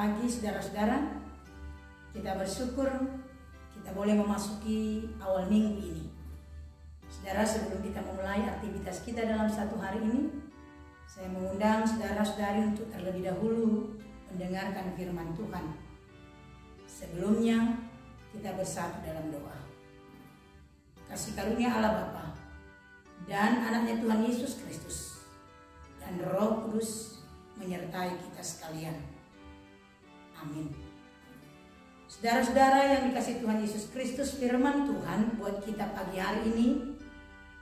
pagi saudara-saudara. Kita bersyukur kita boleh memasuki awal minggu ini. Saudara, sebelum kita memulai aktivitas kita dalam satu hari ini, saya mengundang saudara-saudari untuk terlebih dahulu mendengarkan firman Tuhan. Sebelumnya kita bersatu dalam doa. Kasih karunia Allah Bapa dan anaknya Tuhan Yesus Kristus dan Roh Kudus menyertai kita sekalian. Amin. Saudara-saudara yang dikasihi Tuhan Yesus Kristus, firman Tuhan buat kita pagi hari ini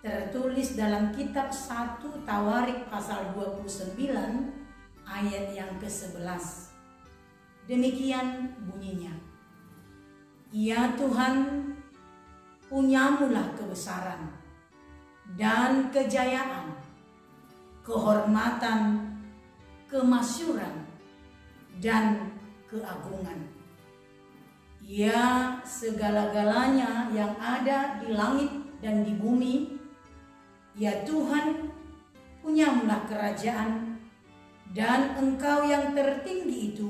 tertulis dalam kitab 1 Tawarik pasal 29 ayat yang ke-11. Demikian bunyinya. Ya Tuhan, punyamulah kebesaran dan kejayaan, kehormatan, kemasyuran, dan keagungan. Ya, segala-galanya yang ada di langit dan di bumi, ya Tuhan, punyamulah kerajaan, dan Engkau yang tertinggi itu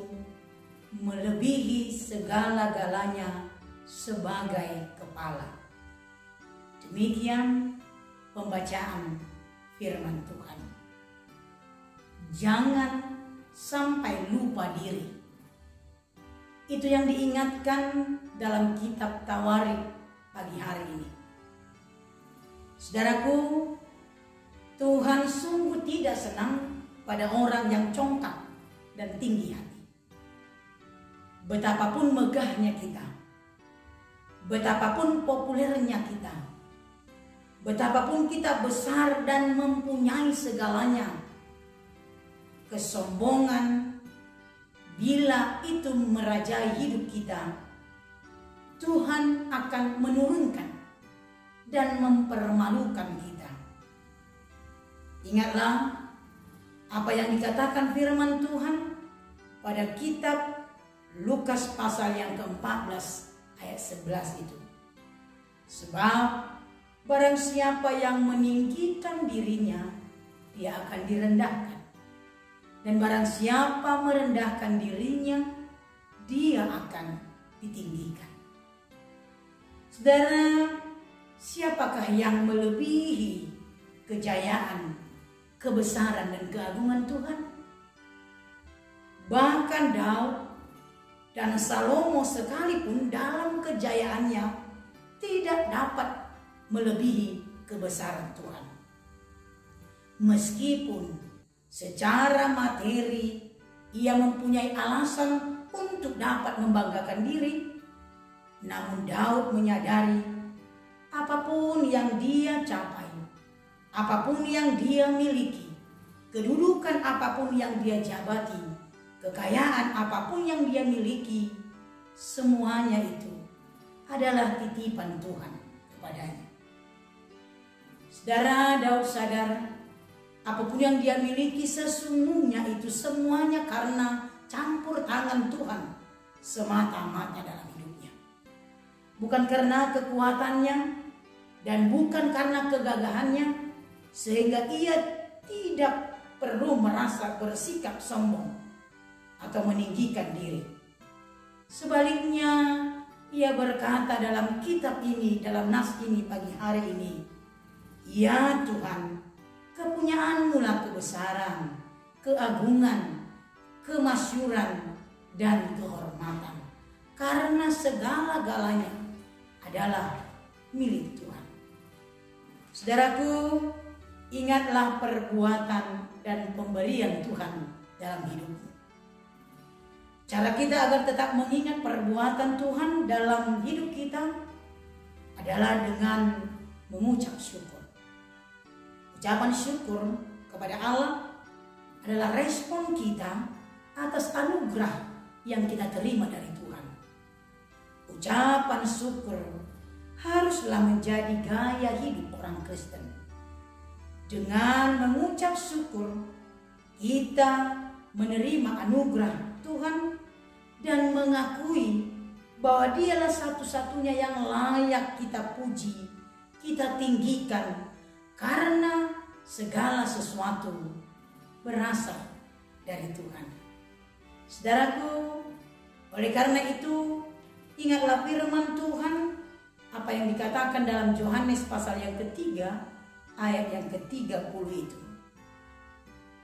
melebihi segala-galanya sebagai kepala. Demikian pembacaan firman Tuhan. Jangan sampai lupa diri. Itu yang diingatkan dalam kitab Tawarik pagi hari ini. Saudaraku, Tuhan sungguh tidak senang pada orang yang congkak dan tinggi hati. Betapapun megahnya kita, betapapun populernya kita, betapapun kita besar dan mempunyai segalanya, kesombongan bila itu merajai hidup kita, Tuhan akan menurunkan dan mempermalukan kita. Ingatlah apa yang dikatakan firman Tuhan pada kitab Lukas pasal yang ke-14 ayat 11 itu. Sebab barang siapa yang meninggikan dirinya, dia akan direndahkan. Dan barang siapa merendahkan dirinya, dia akan ditinggikan. Saudara, siapakah yang melebihi kejayaan, kebesaran, dan keagungan Tuhan? Bahkan Daud dan Salomo sekalipun dalam kejayaannya tidak dapat melebihi kebesaran Tuhan. Meskipun secara materi ia mempunyai alasan untuk dapat membanggakan diri, namun Daud menyadari apapun yang dia capai, apapun yang dia miliki, kedudukan apapun yang dia jabati, kekayaan apapun yang dia miliki, semuanya itu adalah titipan Tuhan kepadanya. Saudara, Daud sadar apapun yang dia miliki sesungguhnya itu semuanya karena campur tangan Tuhan semata-mata dalam hidupnya. Bukan karena kekuatannya dan bukan karena kegagahannya, sehingga ia tidak perlu merasa bersikap sombong atau meninggikan diri. Sebaliknya, ia berkata dalam kitab ini, dalam nas ini pagi hari ini, ya Tuhan, kepunyaanmu lah kebesaran, keagungan, kemasyuran, dan kehormatan. Karena segala-galanya adalah milik Tuhan. Saudaraku, ingatlah perbuatan dan pemberian Tuhan dalam hidupmu. Cara kita agar tetap mengingat perbuatan Tuhan dalam hidup kita adalah dengan mengucap syukur. Ucapan syukur kepada Allah adalah respon kita atas anugerah yang kita terima dari Tuhan. Ucapan syukur haruslah menjadi gaya hidup orang Kristen. Dengan mengucap syukur, kita menerima anugerah Tuhan dan mengakui bahwa Dialah satu-satunya yang layak kita puji, kita tinggikan, karena segala sesuatu berasal dari Tuhan. Saudaraku, Oleh karena itu, ingatlah firman Tuhan apa yang dikatakan dalam Yohanes pasal yang ketiga ayat yang ke-30 itu.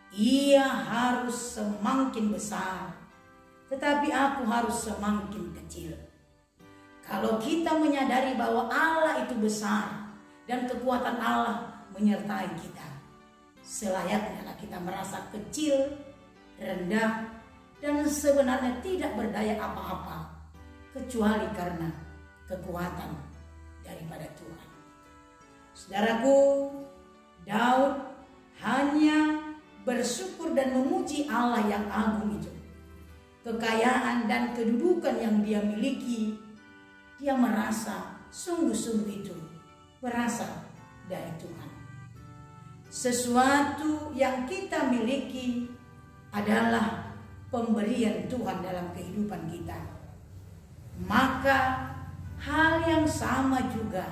Ia harus semakin besar, tetapi aku harus semakin kecil. Kalau kita menyadari bahwa Allah itu besar dan kekuatan Allah menyertai kita, selayaknya kita merasa kecil, rendah, dan sebenarnya tidak berdaya apa-apa kecuali karena kekuatan daripada Tuhan. Saudaraku, Daud hanya bersyukur dan memuji Allah yang agung itu. Kekayaan dan kedudukan yang dia miliki, dia merasa sungguh-sungguh itu berasal dari Tuhan. Sesuatu yang kita miliki adalah pemberian Tuhan dalam kehidupan kita. Maka hal yang sama juga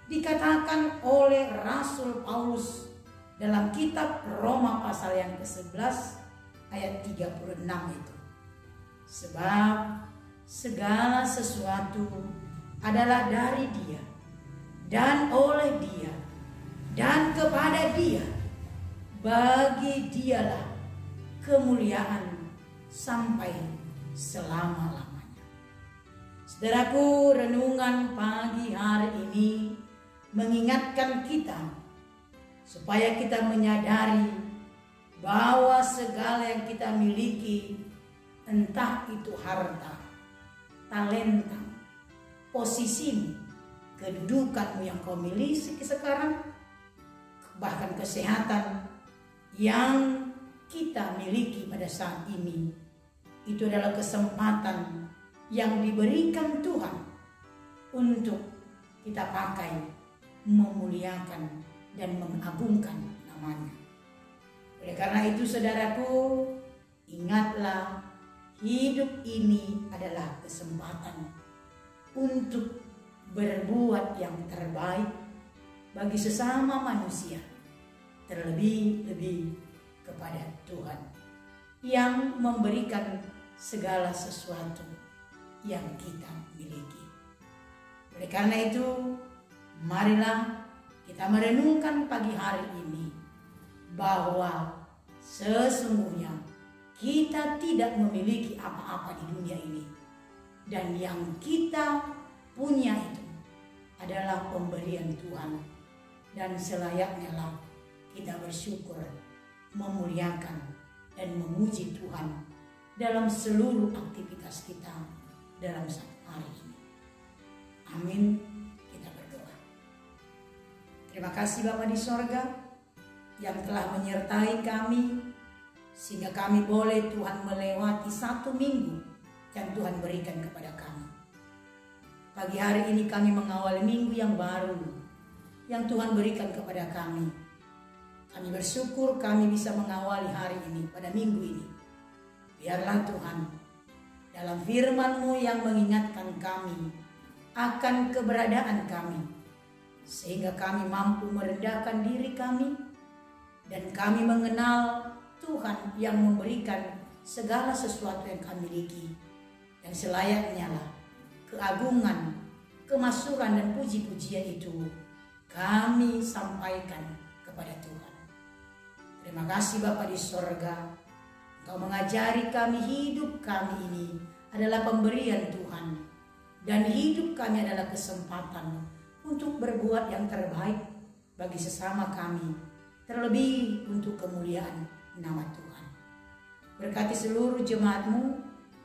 dikatakan oleh Rasul Paulus dalam kitab Roma pasal yang ke-11 ayat 36 itu. Sebab segala sesuatu adalah dari Dia dan oleh Dia dan kepada Dia. Bagi Dialah kemuliaan sampai selama-lamanya. Saudaraku, renungan pagi hari ini mengingatkan kita supaya kita menyadari bahwa segala yang kita miliki, entah itu harta, talenta, posisimu, kedudukanmu yang kau miliki sekarang, bahkan kesehatan yang kita miliki pada saat ini, itu adalah kesempatan yang diberikan Tuhan untuk kita pakai memuliakan dan mengagungkan namanya. Oleh karena itu, saudaraku, ingatlah hidup ini adalah kesempatan untuk berbuat yang terbaik bagi sesama manusia, terlebih-lebih kepada Tuhan yang memberikan segala sesuatu yang kita miliki. Oleh karena itu, marilah kita merenungkan pagi hari ini bahwa sesungguhnya kita tidak memiliki apa-apa di dunia ini, dan yang kita punya itu adalah pemberian Tuhan, dan selayaknya lah kita bersyukur, memuliakan dan memuji Tuhan dalam seluruh aktivitas kita dalam satu hari ini. Amin. Kita berdoa. Terima kasih Bapa di sorga yang telah menyertai kami sehingga kami boleh Tuhan melewati satu minggu yang Tuhan berikan kepada kami. Pagi hari ini kami mengawali minggu yang baru yang Tuhan berikan kepada kami. Kami bersyukur kami bisa mengawali hari ini pada minggu ini. Biarlah Tuhan dalam firman-Mu yang mengingatkan kami akan keberadaan kami, sehingga kami mampu merendahkan diri kami dan kami mengenal Tuhan yang memberikan segala sesuatu yang kami miliki, yang selayaknya lah keagungan, kemasyhuran dan puji-pujian itu kami sampaikan kepada Tuhan. Terima kasih Bapa di sorga, Engkau mengajari kami hidup kami ini adalah pemberian Tuhan, dan hidup kami adalah kesempatan untuk berbuat yang terbaik bagi sesama kami, terlebih untuk kemuliaan nama Tuhan. Berkati seluruh jemaat-Mu,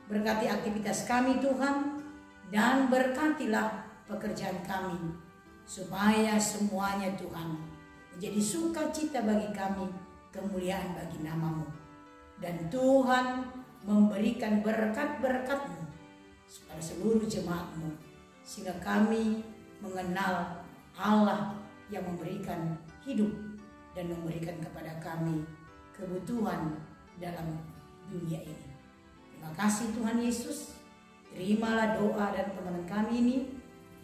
berkati aktivitas kami Tuhan, dan berkatilah pekerjaan kami, supaya semuanya Tuhan menjadi sukacita bagi kami, kemuliaan bagi nama-Mu. Dan Tuhan memberikan berkat-berkat-Mu kepada seluruh jemaat-Mu, sehingga kami mengenal Allah yang memberikan hidup dan memberikan kepada kami kebutuhan dalam dunia ini. Terima kasih Tuhan Yesus. Terimalah doa dan permohonan kami ini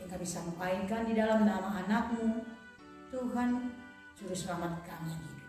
yang kami sampaikan di dalam nama anak-Mu, Tuhan Juru Selamat kami.